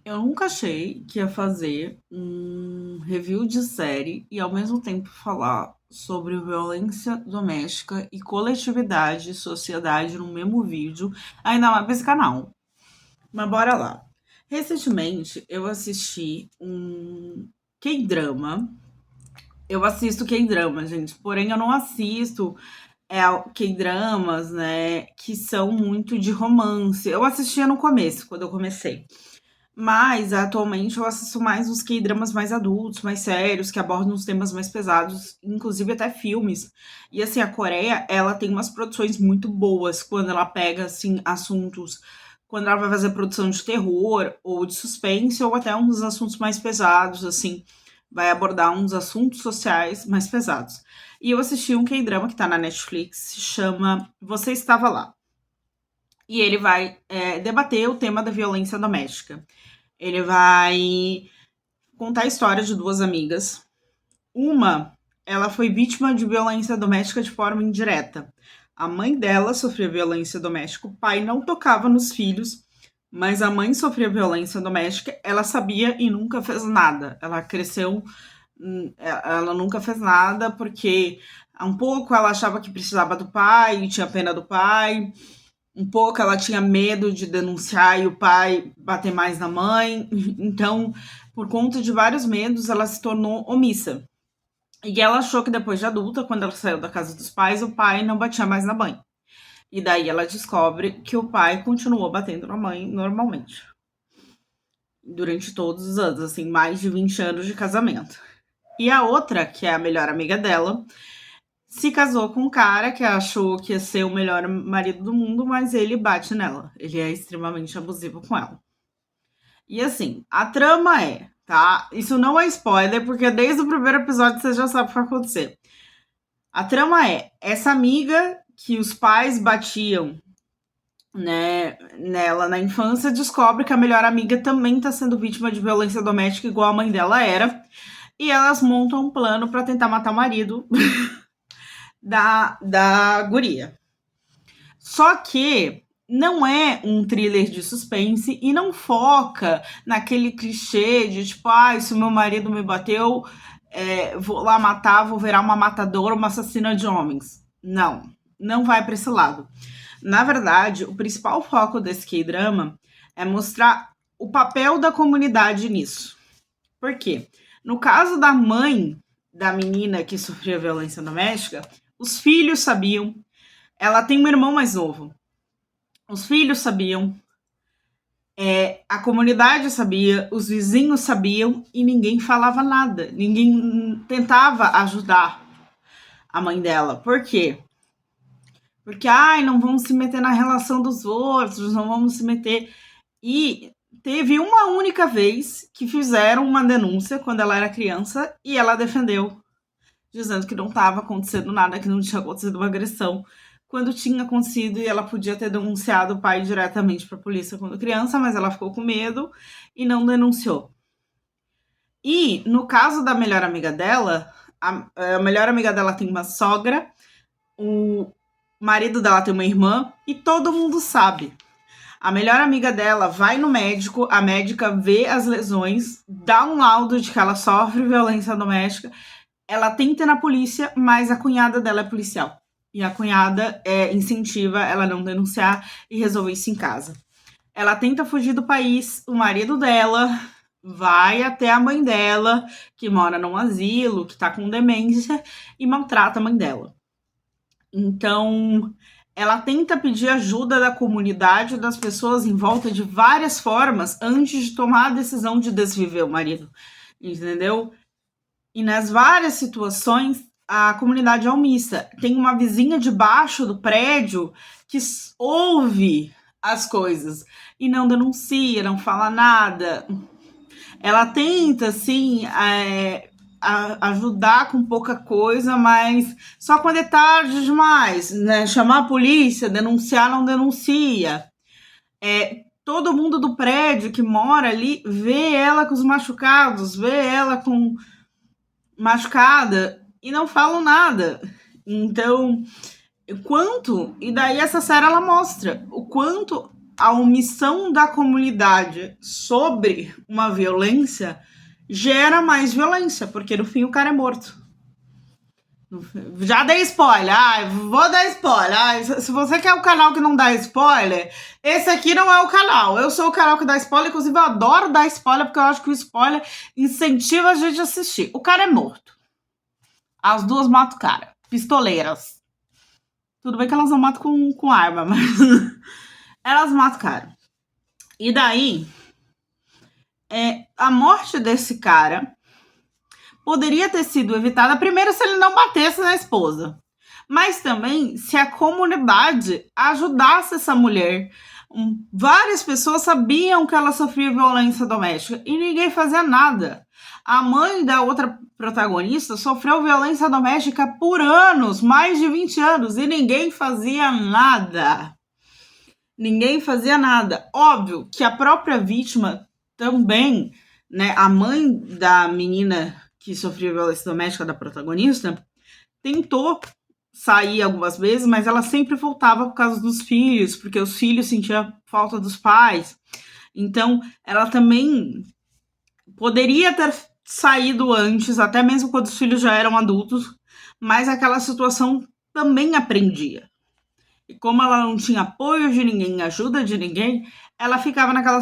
Eu nunca achei que ia fazer um review de série e ao mesmo tempo falar sobre violência doméstica e coletividade e sociedade no mesmo vídeo, ainda mais pra esse canal. Mas bora lá. Recentemente eu assisti um K-drama. Eu assisto K-drama, gente, porém eu não assisto K-dramas, né, que são muito de romance. Eu assistia no começo, quando eu comecei. Mas atualmente eu assisto mais uns K-dramas mais adultos, mais sérios, que abordam uns temas mais pesados, inclusive até filmes. E assim, a Coreia, ela tem umas produções muito boas quando ela pega assim assuntos, quando ela vai fazer produção de terror ou de suspense ou até uns assuntos mais pesados, assim, vai abordar uns assuntos sociais mais pesados. E eu assisti um K-drama que tá na Netflix, se chama Você Estava Lá. E ele vai debater o tema da violência doméstica. Ele vai contar a história de duas amigas. Uma, ela foi vítima de violência doméstica de forma indireta. A mãe dela sofria violência doméstica, o pai não tocava nos filhos, mas a mãe sofria violência doméstica, ela sabia e nunca fez nada. Ela cresceu, ela nunca fez nada porque um pouco ela achava que precisava do pai, tinha pena do pai, um pouco ela tinha medo de denunciar e o pai bater mais na mãe. Então, por conta de vários medos, ela se tornou omissa. E ela achou que depois de adulta, quando ela saiu da casa dos pais, o pai não batia mais na mãe. E daí ela descobre que o pai continuou batendo na mãe normalmente. Durante todos os anos, assim, mais de 20 anos de casamento. E a outra, que é a melhor amiga dela, se casou com um cara que achou que ia ser o melhor marido do mundo, mas ele bate nela. Ele é extremamente abusivo com ela. E assim, a trama é, tá? Isso não é spoiler, porque desde o primeiro episódio você já sabe o que vai acontecer. A trama é, essa amiga que os pais batiam, né, nela na infância, descobre que a melhor amiga também tá sendo vítima de violência doméstica igual a mãe dela era. E elas montam um plano para tentar matar o marido da guria. Só que não é um thriller de suspense e não foca naquele clichê de tipo, ah, se o meu marido me bateu, vou lá matar, vou virar uma matadora, uma assassina de homens. Não, não vai para esse lado. Na verdade, o principal foco desse K-drama é mostrar o papel da comunidade nisso. Por quê? No caso da mãe da menina que sofreu violência doméstica, os filhos sabiam, ela tem um irmão mais novo. Os filhos sabiam, a comunidade sabia, os vizinhos sabiam e ninguém falava nada. Ninguém tentava ajudar a mãe dela. Por quê? Porque, ai, não vamos se meter na relação dos outros, não vamos se meter. E teve uma única vez que fizeram uma denúncia quando ela era criança e ela defendeu, dizendo que não estava acontecendo nada, que não tinha acontecido uma agressão quando tinha acontecido e ela podia ter denunciado o pai diretamente para a polícia quando criança, mas ela ficou com medo e não denunciou. E no caso da melhor amiga dela, a melhor amiga dela tem uma sogra, o marido dela tem uma irmã e todo mundo sabe. A melhor amiga dela vai no médico, a médica vê as lesões, dá um laudo de que ela sofre violência doméstica. Ela tenta ir na polícia, mas a cunhada dela é policial. E a cunhada incentiva ela a não denunciar e resolver isso em casa. Ela tenta fugir do país, o marido dela vai até a mãe dela, que mora num asilo, que tá com demência, e maltrata a mãe dela. Então, ela tenta pedir ajuda da comunidade, das pessoas em volta de várias formas, antes de tomar a decisão de desviver o marido. Entendeu? E nas várias situações, a comunidade é omissa. Tem uma vizinha debaixo do prédio que ouve as coisas e não denuncia, não fala nada. Ela tenta, assim, ajudar com pouca coisa, mas só quando é tarde demais, né? Chamar a polícia, denunciar, não denuncia. Todo mundo do prédio que mora ali vê ela com os machucados, vê ela com machucada e não falam nada. Então, e daí essa série ela mostra o quanto a omissão da comunidade sobre uma violência gera mais violência, porque no fim o cara é morto. Já dei spoiler, vou dar spoiler. Se você quer o canal que não dá spoiler, esse aqui não é o canal. Eu sou o canal que dá spoiler, inclusive eu adoro dar spoiler, porque eu acho que o spoiler incentiva a gente a assistir. O cara é morto. As duas matam o cara. Pistoleiras. Tudo bem que elas não matam com arma, mas elas matam o cara. E daí, a morte desse cara poderia ter sido evitada, primeiro, se ele não batesse na esposa, mas também se a comunidade ajudasse essa mulher. Várias pessoas sabiam que ela sofria violência doméstica e ninguém fazia nada. A mãe da outra protagonista sofreu violência doméstica por anos, mais de 20 anos, e ninguém fazia nada. Ninguém fazia nada. Óbvio que a própria vítima também, né, a mãe da menina que sofreu violência doméstica, da protagonista, tentou sair algumas vezes, mas ela sempre voltava por causa dos filhos, porque os filhos sentiam falta dos pais. Então, ela também poderia ter saído antes, até mesmo quando os filhos já eram adultos, mas aquela situação também aprendia. E como ela não tinha apoio de ninguém, ajuda de ninguém, ela ficava naquela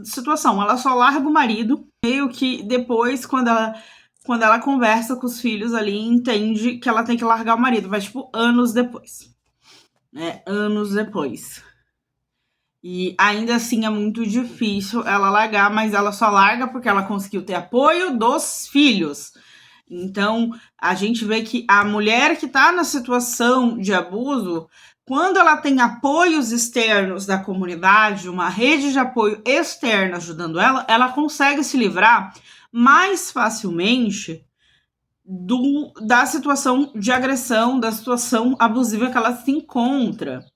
situação. Ela só larga o marido, meio que depois, quando ela conversa com os filhos ali, entende que ela tem que largar o marido. Vai, tipo, anos depois. Né? Anos depois. E ainda assim é muito difícil ela largar, mas ela só larga porque ela conseguiu ter apoio dos filhos. Então, a gente vê que a mulher que está na situação de abuso, quando ela tem apoios externos da comunidade, uma rede de apoio externa ajudando ela consegue se livrar mais facilmente da situação de agressão, da situação abusiva que ela se encontra.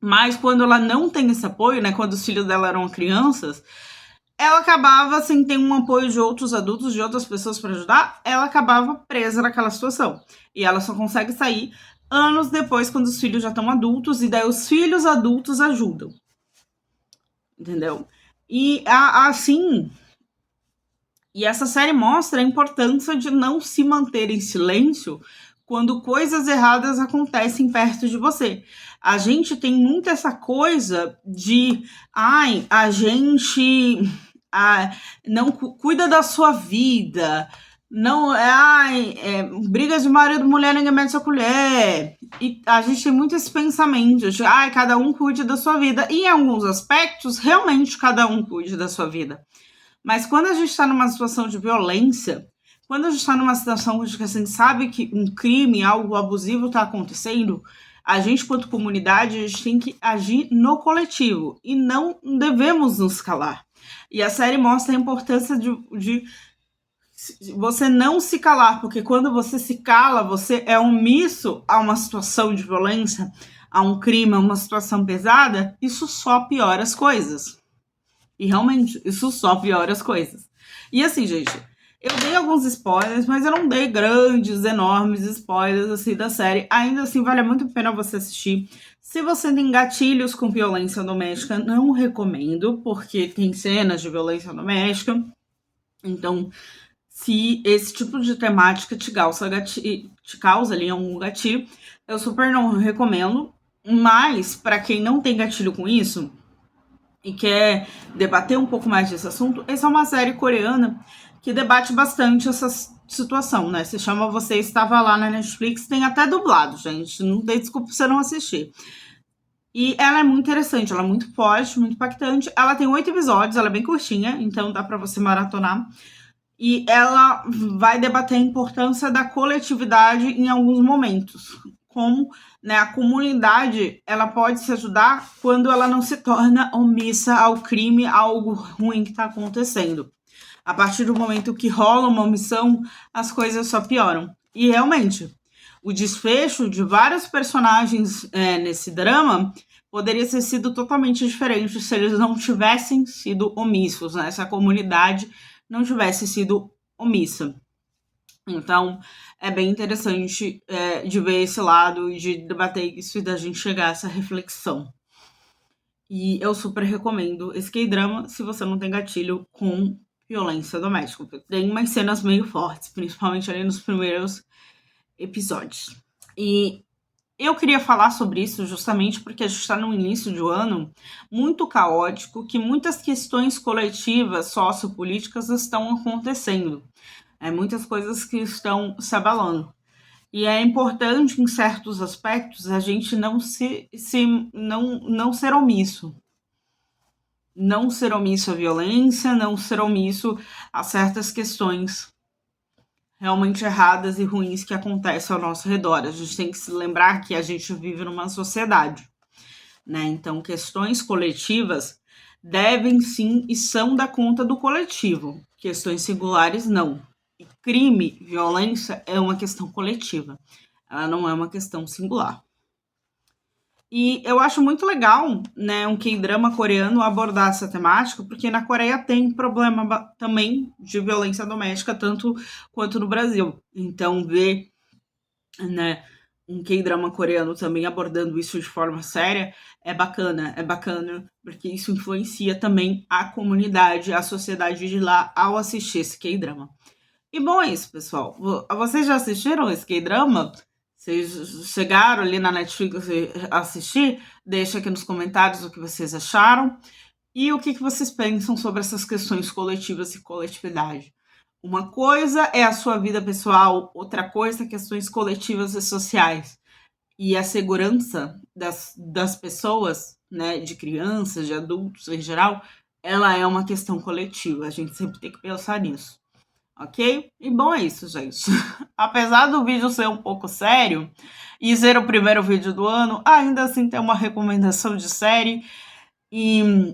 Mas quando ela não tem esse apoio, né, quando os filhos dela eram crianças, ela acabava, sem ter um apoio de outros adultos, de outras pessoas para ajudar, ela acabava presa naquela situação. E ela só consegue sair anos depois, quando os filhos já estão adultos, e daí os filhos adultos ajudam. Entendeu? E assim... E essa série mostra a importância de não se manter em silêncio quando coisas erradas acontecem perto de você. A gente tem muito essa coisa de, a gente não cuida da sua vida, não, briga de marido e mulher, ninguém mete sua colher. E a gente tem muito esse pensamento de, cada um cuide da sua vida. E em alguns aspectos, realmente cada um cuide da sua vida. Mas quando a gente está numa situação de violência, quando a gente está numa situação que a gente sabe que um crime, algo abusivo está acontecendo, a gente, quanto comunidade, a gente tem que agir no coletivo e não devemos nos calar. E a série mostra a importância de você não se calar, porque quando você se cala, você é omisso a uma situação de violência, a um crime, a uma situação pesada, isso só piora as coisas. E realmente, isso só piora as coisas. E assim, gente, eu dei alguns spoilers, mas eu não dei grandes, enormes spoilers assim da série. Ainda assim, vale muito a pena você assistir. Se você tem gatilhos com violência doméstica, não recomendo, porque tem cenas de violência doméstica. Então, se esse tipo de temática te causa ali algum gatilho, eu super não recomendo. Mas, para quem não tem gatilho com isso e quer debater um pouco mais desse assunto, essa é uma série coreana que debate bastante essa situação, né? Se chama Você Estava Lá na Netflix, tem até dublado, gente. Não tem desculpa pra você não assistir. E ela é muito interessante, ela é muito forte, muito impactante. Ela tem 8 episódios, ela é bem curtinha, então dá pra você maratonar. E ela vai debater a importância da coletividade em alguns momentos. Como, né, a comunidade ela pode se ajudar quando ela não se torna omissa ao crime, a algo ruim que está acontecendo. A partir do momento que rola uma omissão, as coisas só pioram. E realmente, o desfecho de vários personagens nesse drama poderia ter sido totalmente diferente se eles não tivessem sido omissos, né? Se a comunidade não tivesse sido omissa. Então, é bem interessante de ver esse lado e de debater isso e da gente chegar a essa reflexão. E eu super recomendo esse K-drama se você não tem gatilho com violência doméstica. Tem umas cenas meio fortes, principalmente ali nos primeiros episódios. E eu queria falar sobre isso justamente porque a gente está no início de um ano muito caótico, que muitas questões coletivas, sociopolíticas estão acontecendo. Muitas coisas que estão se abalando. E é importante, em certos aspectos, a gente não ser omisso. Não ser omisso à violência, não ser omisso a certas questões realmente erradas e ruins que acontecem ao nosso redor. A gente tem que se lembrar que a gente vive numa sociedade, né? Então, questões coletivas devem sim e são da conta do coletivo. Questões singulares, não. E crime, violência, é uma questão coletiva. Ela não é uma questão singular. E eu acho muito legal, né, um K-drama coreano abordar essa temática, porque na Coreia tem problema também de violência doméstica, tanto quanto no Brasil. Então, ver, né, um K-drama coreano também abordando isso de forma séria é bacana, porque isso influencia também a comunidade, a sociedade de lá ao assistir esse K-drama. E bom, é isso, pessoal. Vocês já assistiram esse K-drama? Vocês chegaram ali na Netflix a assistir? Deixa aqui nos comentários o que vocês acharam e o que vocês pensam sobre essas questões coletivas e coletividade. Uma coisa é a sua vida pessoal, outra coisa é questões coletivas e sociais. E a segurança das pessoas, né, de crianças, de adultos em geral, ela é uma questão coletiva. A gente sempre tem que pensar nisso. Ok? E bom, é isso, gente. Apesar do vídeo ser um pouco sério e ser o primeiro vídeo do ano, ainda assim tem uma recomendação de série. E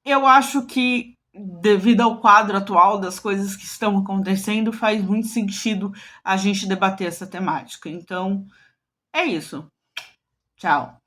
eu acho que, devido ao quadro atual das coisas que estão acontecendo, faz muito sentido a gente debater essa temática. Então, é isso. Tchau.